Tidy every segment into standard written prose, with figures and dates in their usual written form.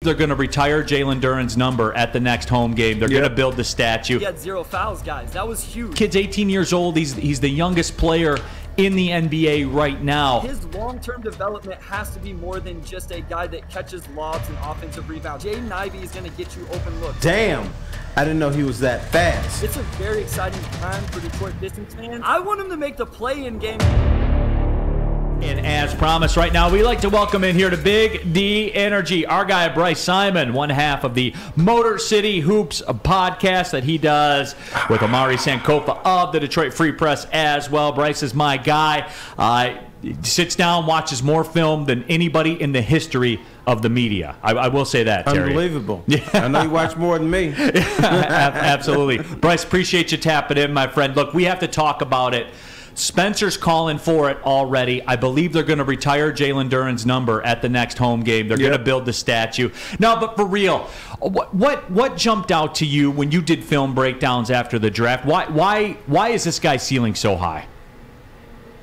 they're going to retire Jalen Duren's number at the next home game. They're going to build the statue. He had 0 fouls, guys. That was huge. Kid's 18 years old. He's the youngest player in the NBA right now. His long-term development has to be more than just a guy that catches lobs and offensive rebounds. Jaden Ivey is going to get you open looks. Damn. I didn't know he was that fast. It's a very exciting time for Detroit Pistons fans. I want him to make the play-in game. And as promised, right now, we like to welcome in here to Big D Energy, our guy Bryce Simon, one half of the Motor City Hoops podcast that he does with Ermanni Sankofa of the Detroit Free Press as well. Bryce is my guy. Sits down, watches more film than anybody in the history of the media. I will say that, Terry. Unbelievable. Yeah. I know you watch more than me. Absolutely. Bryce, appreciate you tapping in, my friend. Look, we have to talk about it. Spencer's calling for it already. I believe they're going to retire Jalen Duren's number at the next home game. They're going to build the statue. No, but for real, what jumped out to you when you did film breakdowns after the draft? Why is this guy ceiling so high?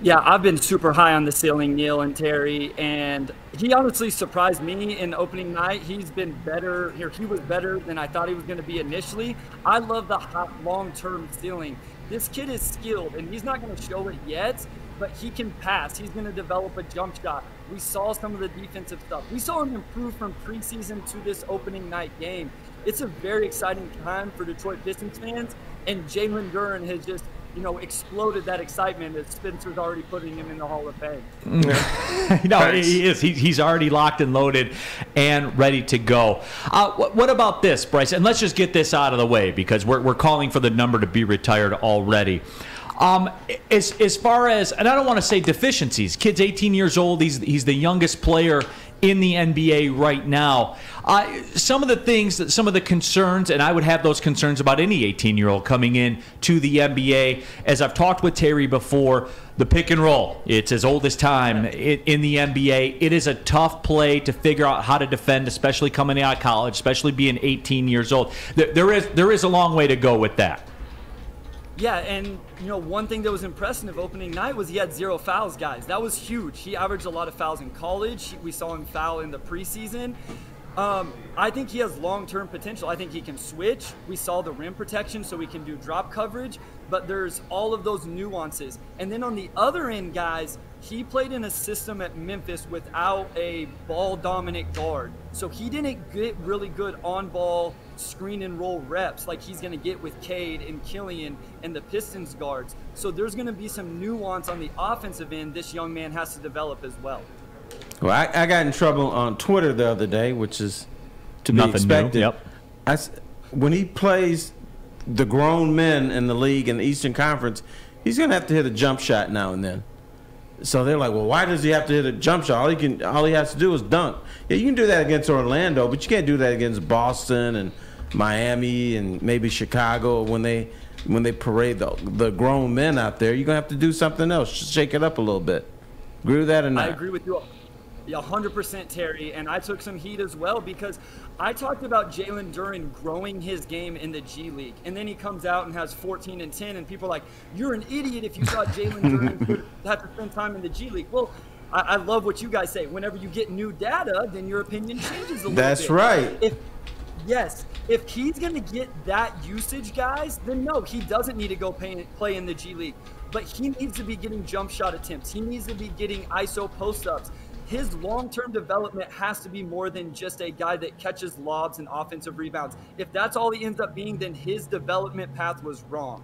Yeah, I've been super high on the ceiling, Neil and Terry, and he honestly surprised me in opening night. He's been better here. He was better than I thought he was going to be initially. I love the long-term ceiling. This kid is skilled, and he's not going to show it yet, but he can pass. He's going to develop a jump shot. We saw some of the defensive stuff. We saw him improve from preseason to this opening night game. It's a very exciting time for Detroit Pistons fans, and Jalen Duren has just, exploded that excitement as Spencer's already putting him in the Hall of Fame. No, he is. He's already locked and loaded and ready to go. What about this, Bryce? And let's just get this out of the way because we're calling for the number to be retired already. As far as, and I don't want to say deficiencies, kid's 18 years old. He's the youngest player in the NBA right now. Some of the things, some of the concerns, and I would have those concerns about any 18-year-old coming in to the NBA. As I've talked with Terry before, the pick and roll, it's as old as time in the NBA. It is a tough play to figure out how to defend, especially coming out of college, especially being 18 years old. There is a long way to go with that. Yeah, and one thing that was impressive opening night was he had 0 fouls, guys. That was huge. He averaged a lot of fouls in college. We saw him foul in the preseason. I think he has long-term potential. I think he can switch. We saw the rim protection, so he can do drop coverage, but there's all of those nuances. And then on the other end, guys, he played in a system at Memphis without a ball-dominant guard. So he didn't get really good on-ball screen and roll reps like he's going to get with Cade and Killian and the Pistons guards. So there's going to be some nuance on the offensive end this young man has to develop as well. Well, I got in trouble on Twitter the other day, which is to be expected. New. Yep. When he plays the grown men in the league in the Eastern Conference, he's going to have to hit a jump shot now and then. So they're like, well, why does he have to hit a jump shot? All he has to do is dunk. Yeah, you can do that against Orlando, but you can't do that against Boston and Miami and maybe Chicago when they parade the grown men out there. You're going to have to do something else. Just shake it up a little bit. Agree with that or not? I agree with you 100%, Terry, and I took some heat as well because I talked about Jalen Duren growing his game in the G League, and then he comes out and has 14 and 10, and people are like, you're an idiot if you thought Jalen Duren could have to spend time in the G League. Well, I love what you guys say. Whenever you get new data, then your opinion changes a little bit. That's right. If he's going to get that usage, guys, then no, he doesn't need to go play in the G League. But he needs to be getting jump shot attempts. He needs to be getting ISO post-ups. His long-term development has to be more than just a guy that catches lobs and offensive rebounds. If that's all he ends up being, then his development path was wrong.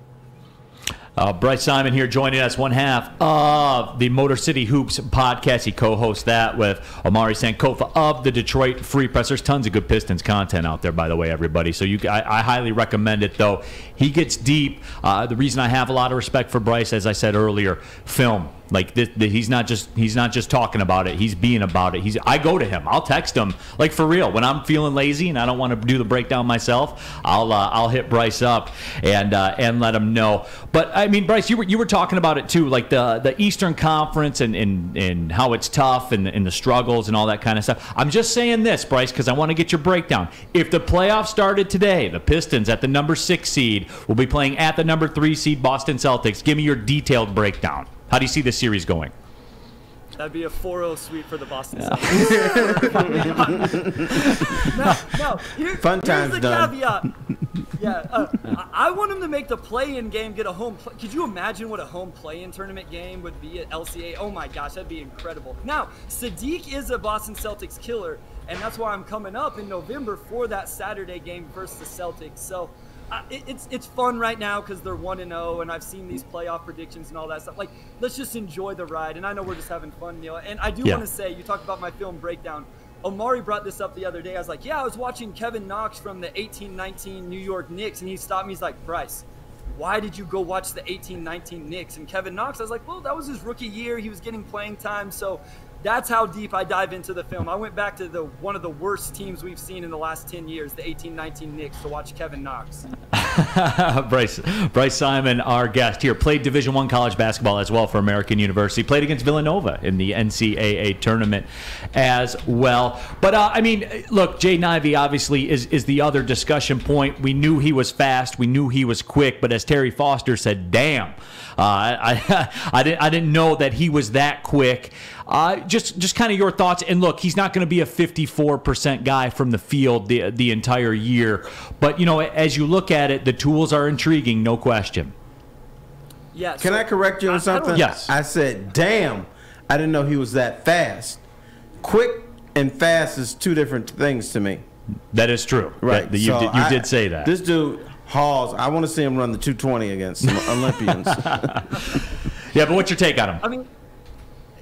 Bryce Simon here joining us, one half of the Motor City Hoops podcast. He co-hosts that with Ermanni Sankofa of the Detroit Free Press. There's tons of good Pistons content out there, by the way, everybody. So I highly recommend it, though. He gets deep. The reason I have a lot of respect for Bryce, as I said earlier, film. Like he's not just talking about it. He's being about it. I go to him. I'll text him, like, for real. When I'm feeling lazy and I don't want to do the breakdown myself, I'll hit Bryce up and let him know. But I mean, Bryce, you were talking about it too, like the Eastern Conference and how it's tough and the struggles and all that kind of stuff. I'm just saying this, Bryce, because I want to get your breakdown. If the playoffs started today, the Pistons at the number 6 seed will be playing at the number 3 seed Boston Celtics. Give me your detailed breakdown. How do you see this series going? That'd be a 4-0 sweep for the Boston Celtics. Fun times here's the done. caveat. Yeah, I want him to make the play-in game, get a home play. Could you imagine what a home play-in tournament game would be at LCA? Oh my gosh, that'd be incredible. Now, Sadiq is a Boston Celtics killer, and that's why I'm coming up in November for that Saturday game versus the Celtics. So it's fun right now because they're 1-0, and I've seen these playoff predictions and all that stuff. Like, let's just enjoy the ride. And I know we're just having fun, Neil. And I do want to say, you talked about my film breakdown. Omari brought this up the other day. I was like, yeah, I was watching Kevin Knox from the 18-19 New York Knicks, and he stopped me. He's like, Bryce, why did you go watch the 18-19 Knicks? And Kevin Knox, I was like, well, that was his rookie year. He was getting playing time. So that's how deep I dive into the film. I went back to one of the worst teams we've seen in the last 10 years, the 18-19 Knicks, to watch Kevin Knox. Bryce Simon, our guest here, played Division I college basketball as well for American University. Played against Villanova in the NCAA tournament as well. But, I mean, look, Jaden Ivey obviously is the other discussion point. We knew he was fast. We knew he was quick. But as Terry Foster said, damn, I didn't know that he was that quick. Just kind of your thoughts. And look, he's not going to be a 54% guy from the field the entire year. But, you know, as you look at it, the tools are intriguing, no question. Yeah. Can I correct you on something? Yes. I said, damn, I didn't know he was that fast. Quick and fast is two different things to me. That is true. Right. You did say that. This dude hauls. I want to see him run the 220 against some Olympians. Yeah, but what's your take on him? I mean,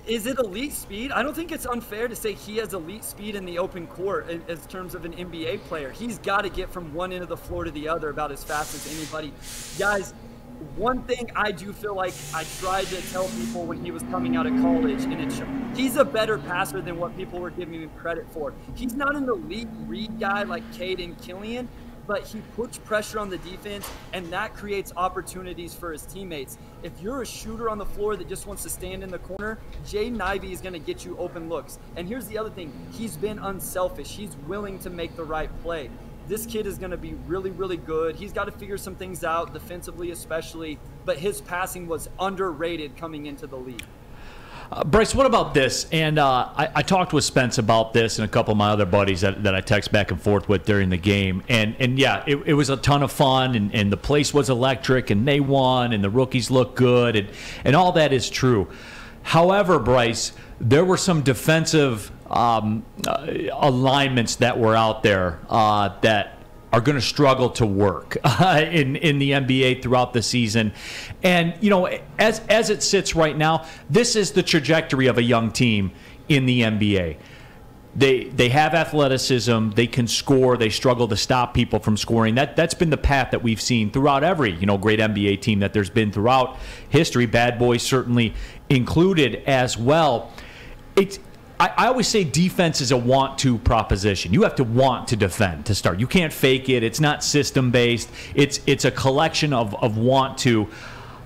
is it elite speed? I don't think it's unfair to say he has elite speed in the open court in terms of an NBA player. He's got to get from one end of the floor to the other about as fast as anybody. Guys, one thing I do feel like I tried to tell people when he was coming out of college, and it showed, he's a better passer than what people were giving him credit for. He's not an elite read guy like Cade and Killian, but he puts pressure on the defense, and that creates opportunities for his teammates. If you're a shooter on the floor that just wants to stand in the corner, Jaden Ivey is going to get you open looks. And here's the other thing. He's been unselfish. He's willing to make the right play. This kid is going to be really, really good. He's got to figure some things out, defensively especially, but his passing was underrated coming into the league. Bryce, what about this? And I talked with Spence about this and a couple of my other buddies that I text back and forth with during the game. And yeah, it was a ton of fun, and the place was electric, and they won, and the rookies looked good, and all that is true. However, Bryce, there were some defensive alignments that were out there that are going to struggle to work in the NBA throughout the season. And, you know, as it sits right now, this is the trajectory of a young team in the NBA. They have athleticism, they can score, they struggle to stop people from scoring. That's been the path that we've seen throughout every, you know, great NBA team that there's been throughout history, Bad Boys certainly included as well. I always say defense is a want-to proposition. You have to want to defend to start. You can't fake it. It's not system-based. It's a collection of want-to.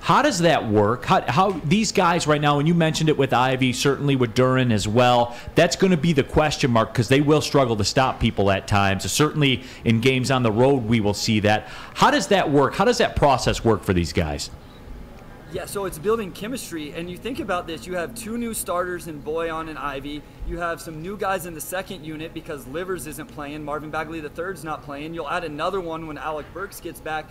How does that work? How these guys right now, and you mentioned it with Ivey, certainly with Duren as well, that's going to be the question mark because they will struggle to stop people at times. Certainly in games on the road we will see that. How does that work? How does that process work for these guys? Yeah, so it's building chemistry, and you think about this, you have two new starters in Boyan and Ivey. You have some new guys in the second unit because Livers isn't playing. Marvin Bagley III's not playing. You'll add another one when Alec Burks gets back.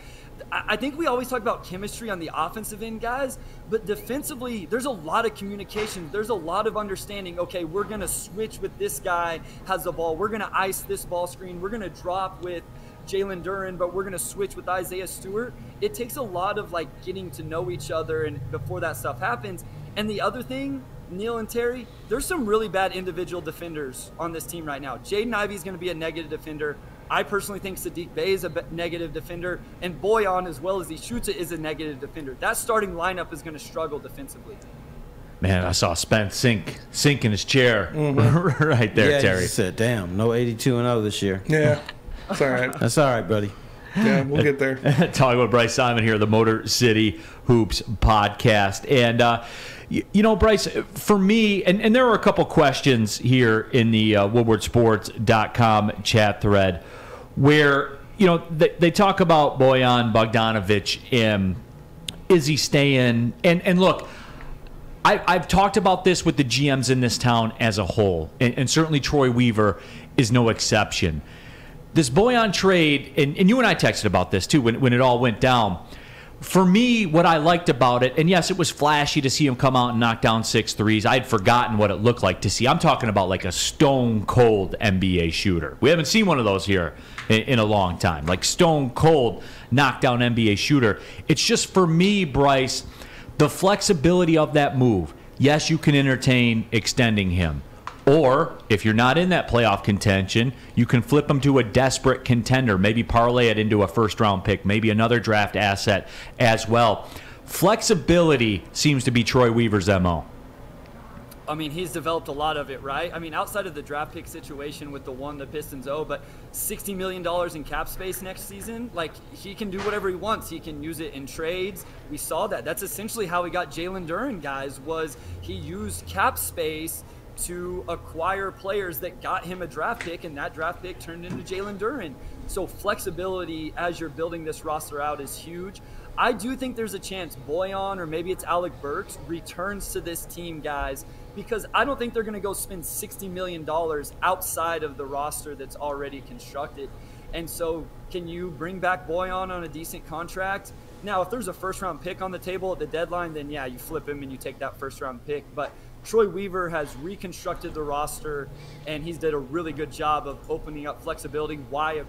I think we always talk about chemistry on the offensive end, guys, but defensively, there's a lot of communication. There's a lot of understanding. Okay, we're going to switch with this guy has the ball. We're going to ice this ball screen. We're going to drop with Jalen Duren, but we're going to switch with Isaiah Stewart. It takes a lot of like getting to know each other and before that stuff happens. And the other thing, Neil and Terry, there's some really bad individual defenders on this team right now. Jaden Ivey is going to be a negative defender. I personally think Sadiq Bey is a negative defender, and Boyan, as well as he shoots it, is a negative defender. That starting lineup is going to struggle defensively. Man, I saw Spence sink in his chair right there, Yeah, Terry. he said, damn, no 82-0 this year. Yeah, that's all right. That's all right, buddy. Yeah, we'll get there. Talking with Bryce Simon here, the Motor City Hoops podcast. And, you know, Bryce, for me, and there were a couple questions here in the woodwardsports.com chat thread where, you know, they talk about Bojan Bogdanovic. Is he staying? And look, I've talked about this with the GMs in this town as a whole, and certainly Troy Weaver is no exception. This Bojan trade, and you and I texted about this too when it all went down. For me, what I liked about it, and yes, it was flashy to see him come out and knock down 6 threes. I had forgotten what it looked like to see. I'm talking about like a stone-cold NBA shooter. We haven't seen one of those here in a long time. Like stone-cold knockdown NBA shooter. It's just, for me, Bryce, the flexibility of that move. Yes, you can entertain extending him. Or, if you're not in that playoff contention, you can flip him to a desperate contender, maybe parlay it into a first-round pick, maybe another draft asset as well. Flexibility seems to be Troy Weaver's MO. I mean, he's developed a lot of it, right? I mean, outside of the draft pick situation with the Pistons owe, but $60 million in cap space next season, like, he can do whatever he wants. He can use it in trades. We saw that. That's essentially how he got Jalen Duren, guys, was he used cap space to acquire players that got him a draft pick, and that draft pick turned into Jalen Duren. So flexibility as you're building this roster out is huge. I do think there's a chance Bojan, or maybe it's Alec Burks, returns to this team, guys, because I don't think they're going to go spend $60 million outside of the roster that's already constructed. And so can you bring back Bojan on a decent contract? Now, if there's a first-round pick on the table at the deadline, then yeah, you flip him and you take that first-round pick. But Troy Weaver has reconstructed the roster, and he's did a really good job of opening up flexibility while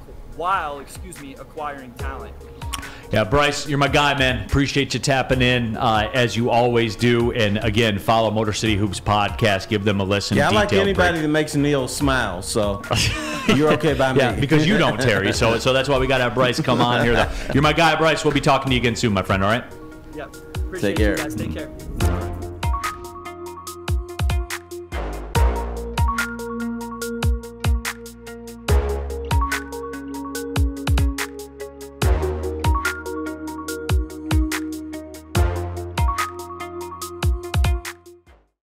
acquiring talent. Yeah, Bryce, you're my guy, man. Appreciate you tapping in as you always do. And again, follow Motor City Hoops podcast. Give them a listen. Yeah, I like anybody that makes Neil smile. So you're okay by me. Yeah, because you don't, Terry. So that's why we got to have Bryce come on here. You're my guy, Bryce. We'll be talking to you again soon, my friend. All right. Yeah. Appreciate Take care. You guys. Take care.